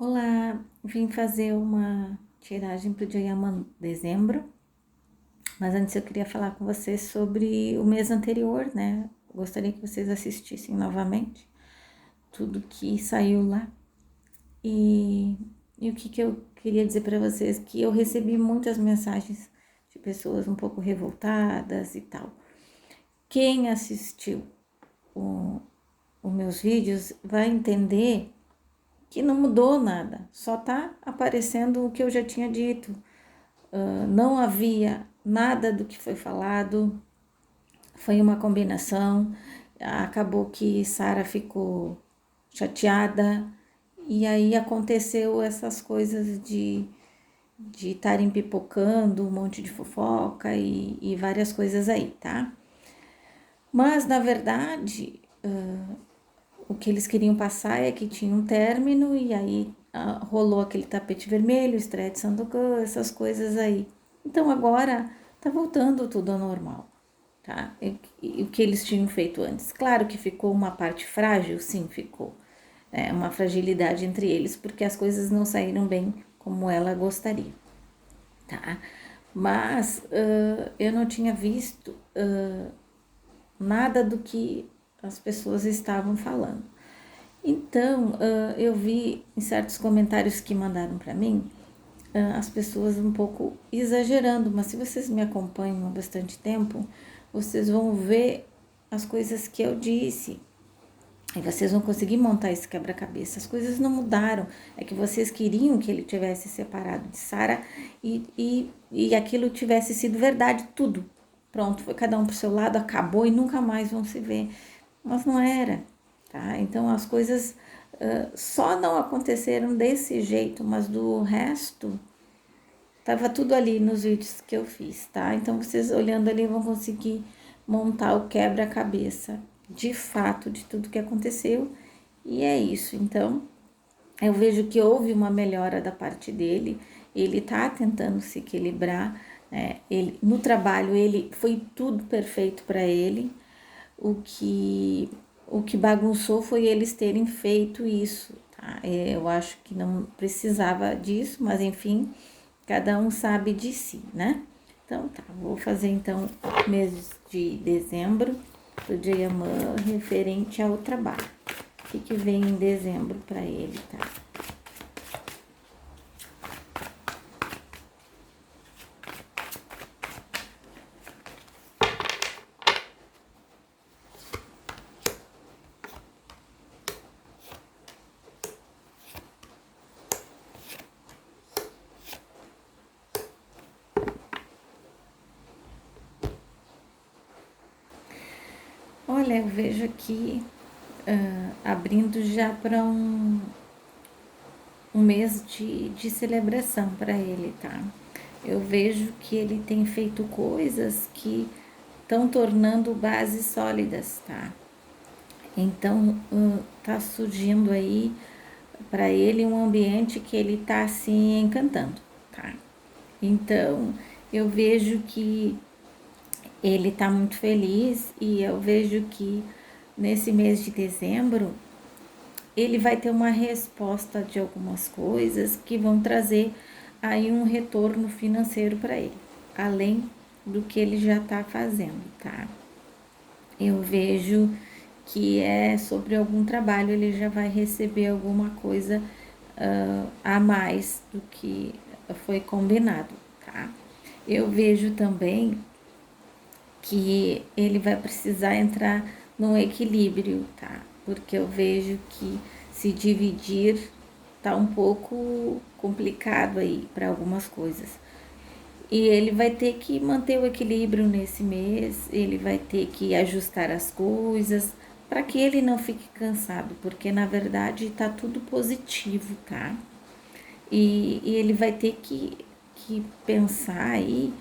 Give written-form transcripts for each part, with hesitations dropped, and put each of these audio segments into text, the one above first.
Olá, vim fazer uma tiragem para o dia dezembro, mas antes eu queria falar com vocês sobre o mês anterior, né? Gostaria que vocês assistissem novamente tudo que saiu lá. E, e o que eu queria dizer para vocês? Que eu recebi muitas mensagens de pessoas um pouco revoltadas e tal. Quem assistiu os meus vídeos vai entender que não mudou nada, só tá aparecendo o que eu já tinha dito. Não havia nada do que foi falado, foi uma combinação. Acabou que Sara ficou chateada e aí aconteceu essas coisas de estarem pipocando um monte de fofoca e várias coisas aí, tá? Mas na verdade, o que eles queriam passar é que tinha um término e aí rolou aquele tapete vermelho, estreia de Sandokan, essas coisas aí. Então agora tá voltando tudo ao normal, tá? E o que eles tinham feito antes. Claro que ficou uma parte frágil, sim, ficou. Uma fragilidade entre eles, porque as coisas não saíram bem como ela gostaria, tá? Mas eu não tinha visto nada do que as pessoas estavam falando. Então, eu vi em certos comentários que mandaram para mim, as pessoas um pouco exagerando, mas se vocês me acompanham há bastante tempo, vocês vão ver as coisas que eu disse. E vocês vão conseguir montar esse quebra-cabeça. As coisas não mudaram. É que vocês queriam que ele tivesse separado de Sara e aquilo tivesse sido verdade, tudo. Pronto, foi cada um pro seu lado, acabou e nunca mais vão se ver. Mas não era, tá? Então as coisas só não aconteceram desse jeito, mas do resto tava tudo ali nos vídeos que eu fiz, tá? Então vocês olhando ali vão conseguir montar o quebra-cabeça de fato de tudo que aconteceu. E é isso. Então, eu vejo que houve uma melhora da parte dele. Ele tá tentando se equilibrar, né? Ele no trabalho ele foi tudo perfeito para ele. O que bagunçou foi eles terem feito isso, tá? Eu acho que não precisava disso, mas enfim, cada um sabe de si, né? Então tá, vou fazer então mês de dezembro do Jayamã referente ao trabalho. O que vem em dezembro para ele, tá? Olha, eu vejo aqui abrindo já para um mês de celebração para ele, tá? Eu vejo que ele tem feito coisas que estão tornando bases sólidas, tá? Então, tá surgindo aí para ele um ambiente que ele tá se encantando, tá? Então, eu vejo que ele tá muito feliz e eu vejo que nesse mês de dezembro ele vai ter uma resposta de algumas coisas que vão trazer aí um retorno financeiro para ele, além do que ele já está fazendo, tá? Eu vejo que é sobre algum trabalho, ele já vai receber alguma coisa a mais do que foi combinado, tá? Eu vejo também que ele vai precisar entrar num equilíbrio, tá? Porque eu vejo que se dividir tá um pouco complicado aí para algumas coisas. E ele vai ter que manter o equilíbrio nesse mês, ele vai ter que ajustar as coisas para que ele não fique cansado, porque na verdade tá tudo positivo, tá? E ele vai ter que pensar aí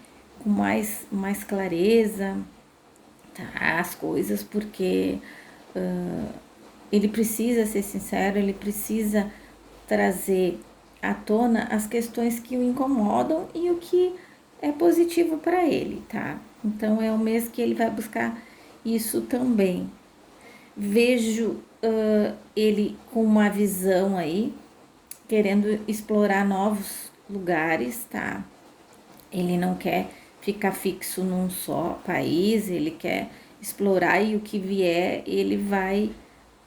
com mais clareza, tá, as coisas, porque ele precisa ser sincero, ele precisa trazer à tona as questões que o incomodam e o que é positivo para ele, tá? Então é um mês que ele vai buscar isso também. Vejo ele com uma visão aí querendo explorar novos lugares, tá? Ele não quer ficar fixo num só país, ele quer explorar e o que vier ele vai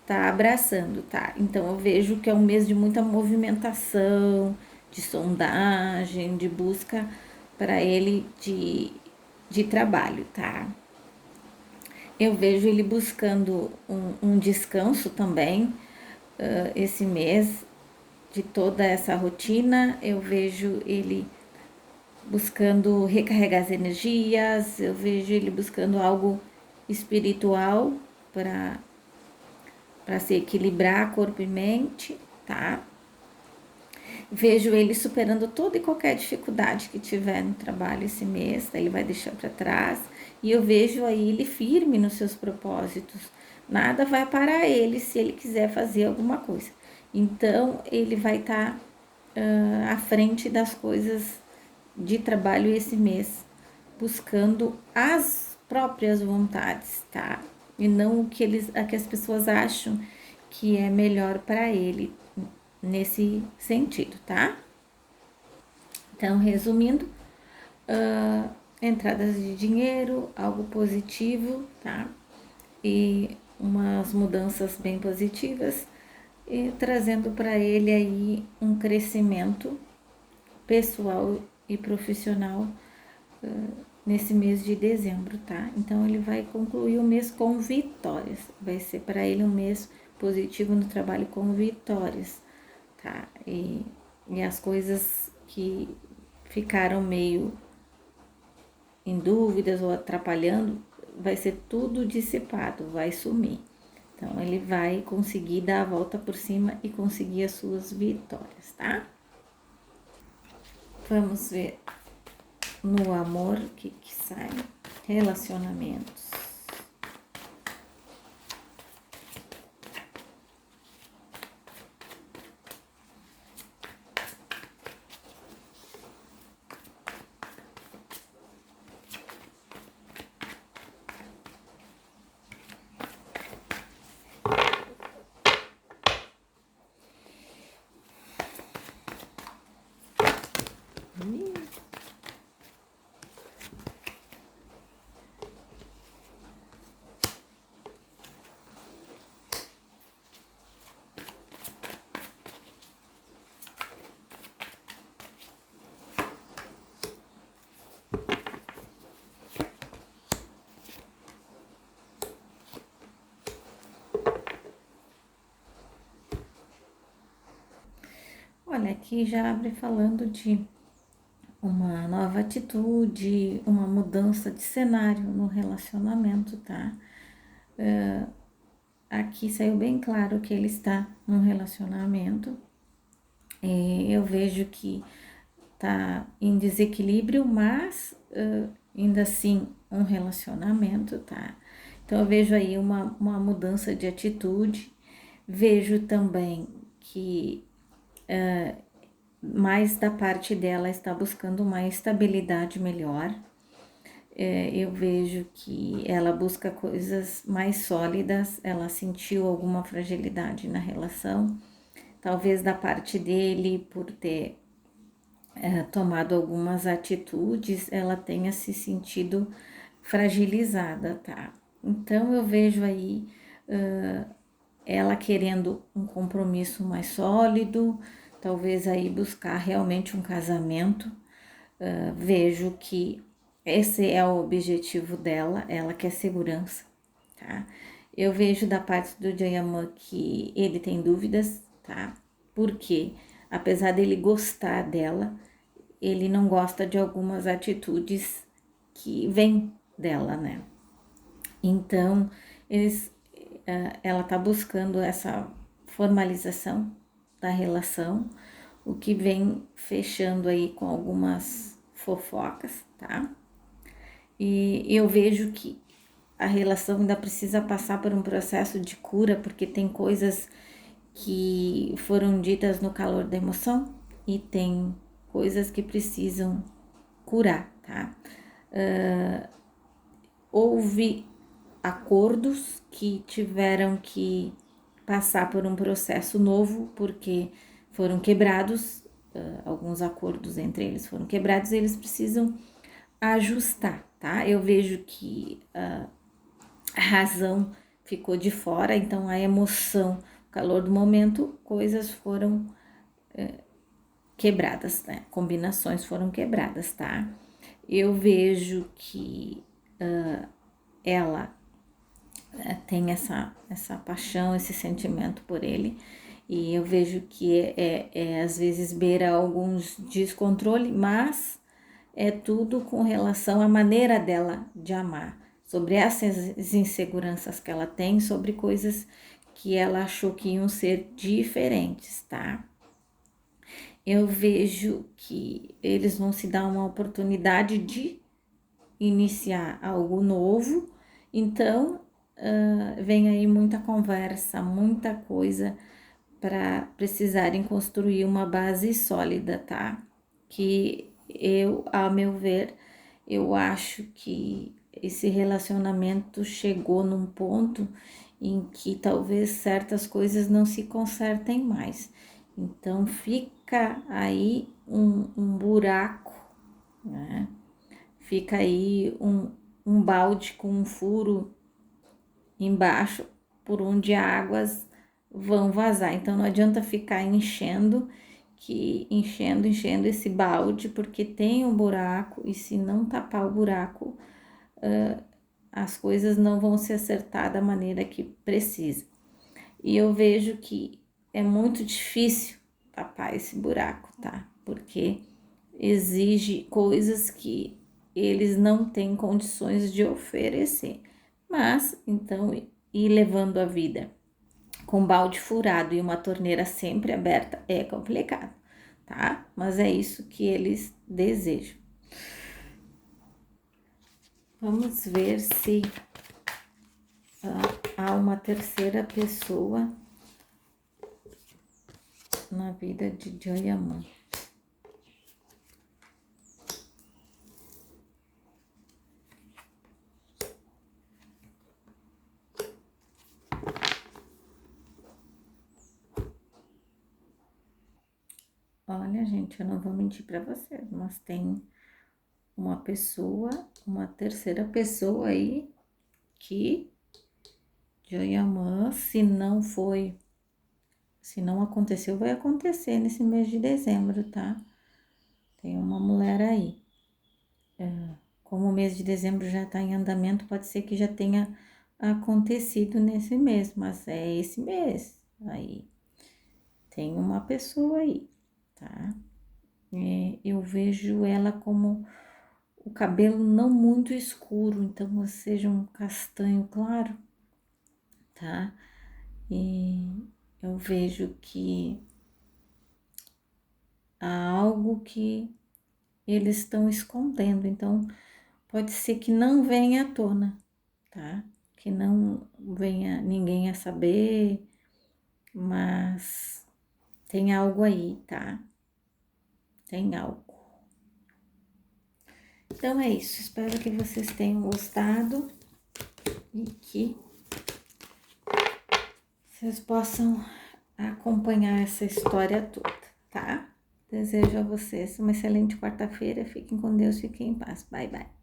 tá abraçando, tá? Então eu vejo que é um mês de muita movimentação, de sondagem, de busca para ele de trabalho, tá? Eu vejo ele buscando um descanso também, esse mês, de toda essa rotina. Eu vejo ele buscando recarregar as energias, eu vejo ele buscando algo espiritual para se equilibrar corpo e mente, tá? Vejo ele superando toda e qualquer dificuldade que tiver no trabalho esse mês, ele vai deixar para trás. E eu vejo aí ele firme nos seus propósitos. Nada vai parar ele se ele quiser fazer alguma coisa. Então, ele vai estar à frente das coisas de trabalho esse mês, buscando as próprias vontades, tá? E não o que as pessoas acham que é melhor para ele nesse sentido, tá? Então, resumindo, entradas de dinheiro, algo positivo, tá? E umas mudanças bem positivas e trazendo para ele aí um crescimento pessoal e profissional nesse mês de dezembro, tá? Então ele vai concluir o mês com vitórias. Vai ser para ele um mês positivo no trabalho com vitórias, tá? E as coisas que ficaram meio em dúvidas ou atrapalhando, vai ser tudo dissipado, vai sumir. Então ele vai conseguir dar a volta por cima e conseguir as suas vitórias, tá? Vamos ver no amor o que sai. Relacionamentos. Olha, aqui já abre falando de uma nova atitude, uma mudança de cenário no relacionamento, tá? Aqui saiu bem claro que ele está num relacionamento. Eu vejo que tá em desequilíbrio, mas ainda assim um relacionamento, tá? Então eu vejo aí uma mudança de atitude, vejo também que mais da parte dela está buscando uma estabilidade melhor. Eu vejo que ela busca coisas mais sólidas, ela sentiu alguma fragilidade na relação, talvez da parte dele, por ter tomado algumas atitudes, ela tenha se sentido fragilizada, tá? Então eu vejo aí ela querendo um compromisso mais sólido, talvez aí buscar realmente um casamento. Vejo que esse é o objetivo dela, ela quer segurança, tá? Eu vejo da parte do Jayaman que ele tem dúvidas, tá? Porque apesar dele gostar dela, ele não gosta de algumas atitudes que vêm dela, né? Então, ela tá buscando essa formalização da relação, o que vem fechando aí com algumas fofocas, tá? E eu vejo que a relação ainda precisa passar por um processo de cura, porque tem coisas que foram ditas no calor da emoção e tem coisas que precisam curar, tá? Houve acordos que tiveram que passar por um processo novo, porque foram quebrados, alguns acordos entre eles foram quebrados, eles precisam ajustar, tá? Eu vejo que a razão ficou de fora, então a emoção, o calor do momento, coisas foram quebradas, né? Combinações foram quebradas, tá? Eu vejo que ela tem essa paixão, esse sentimento por ele, e eu vejo que às vezes beira alguns descontrole, mas é tudo com relação à maneira dela de amar, sobre essas inseguranças que ela tem, sobre coisas que ela achou que iam ser diferentes, tá? Eu vejo que eles vão se dar uma oportunidade de iniciar algo novo, então vem aí muita conversa, muita coisa para precisarem construir uma base sólida, tá? Que eu, ao meu ver, eu acho que esse relacionamento chegou num ponto em que talvez certas coisas não se consertem mais. Então fica aí um buraco, né? Fica aí um balde com um furo embaixo por onde águas vão vazar. Então não adianta ficar enchendo esse balde, porque tem um buraco e se não tapar o buraco, as coisas não vão se acertar da maneira que precisa. E eu vejo que é muito difícil tapar esse buraco, tá? Porque exige coisas que eles não têm condições de oferecer. Mas, então, ir levando a vida com balde furado e uma torneira sempre aberta é complicado, tá? Mas é isso que eles desejam. Vamos ver se há uma terceira pessoa na vida de Joyaman. Olha, gente, eu não vou mentir para vocês, mas tem uma pessoa, uma terceira pessoa aí que Joyaman, se não aconteceu, vai acontecer nesse mês de dezembro, tá? Tem uma mulher aí. Como o mês de dezembro já tá em andamento, pode ser que já tenha acontecido nesse mês, mas é esse mês. Aí tem uma pessoa aí, tá? Eu vejo ela como o cabelo não muito escuro, então seja um castanho claro, tá? E eu vejo que há algo que eles estão escondendo, então pode ser que não venha à tona, tá? Que não venha ninguém a saber, mas tem algo aí, tá? Tem algo. Então é isso, espero que vocês tenham gostado e que vocês possam acompanhar essa história toda, tá? Desejo a vocês uma excelente quarta-feira, fiquem com Deus, fiquem em paz, bye bye.